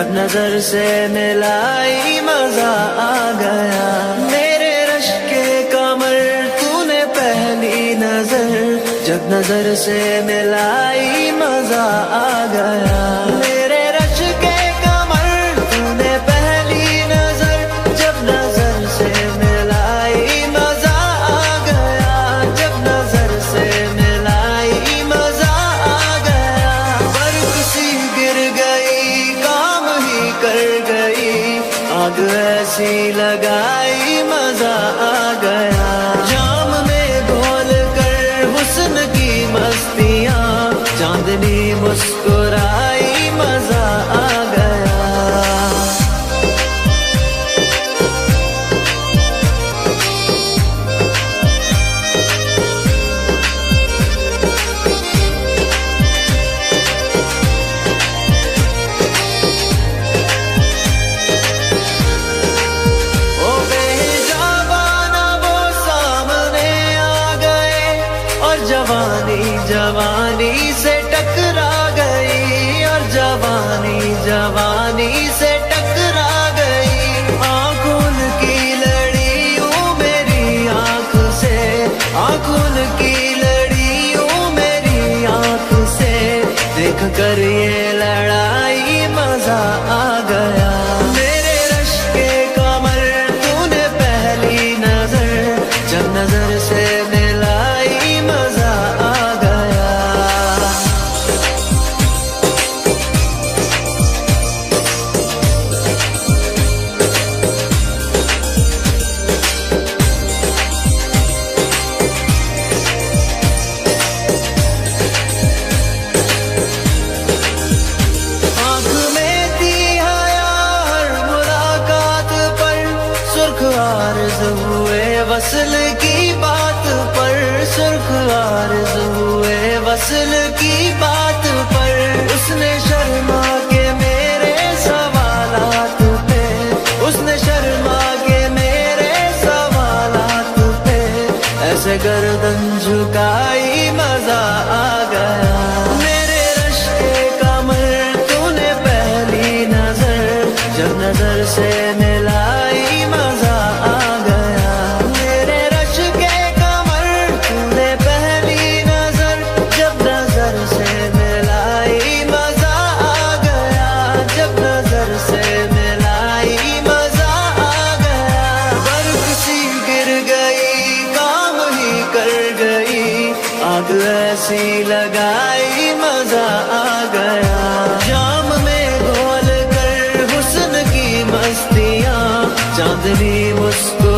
जब नजर से मिलाई मजा आ गया। मेरे रश के कमर तूने पहली नजर, जब नजर से मिलाई मजा आ गया। मेरे रश के कमर तूने पहली नजर, जब नजर से मिलाई मजा आ गया। जब नजर से मिलाई मजा आ गया। बर्फ सी गिर गई, काम ही कर गई, आग ऐसी लगाई मजा आ गया। जाम में घोल कर हुस्न की मस्तियाँ, चांदनी मुस्कुराई मजा आ गया। ओ बेजाबाना वो सामने आ गए, और जवानी जवानी से टकरा गई, और जवानी जवानी से टकरा गई। आंखों की लड़ियों मेरी आंख से, आंखों की लड़ियों मेरी आंख से, देख कर ये लड़ाई मजा आ गया। मेरे रश के कमर तूने पहली नजर, जब नजर से मिलाई मजा आ गया। आँख में थी हया हर मुलाकात पर, सुर्ख आरज़ हुए वसल की बात पर, सुर्ख आरज़ हुए वसल की बात पर। उसने शर्मा के मेरे सवालात पे, उसने शर्मा के मेरे सवालात पे, ऐसे गर्दन झुकाई मजा आ गया। मेरे रश के कमर तूने पहली नजर, जब नजर से मिलाई मजा आ गया। मेरे रश के कमर तूने पहली नजर, जब नजर से मिलाई मजा आ गया। जब नजर से मिलाई मजा आ गया। बर्फ सी गिर गई, काम ही कर गई, आग ऐसी लगाई मजा आ गया। जाम में घोल कर हुस्न की मस्तियाँ, चांदनी मुस्कुराई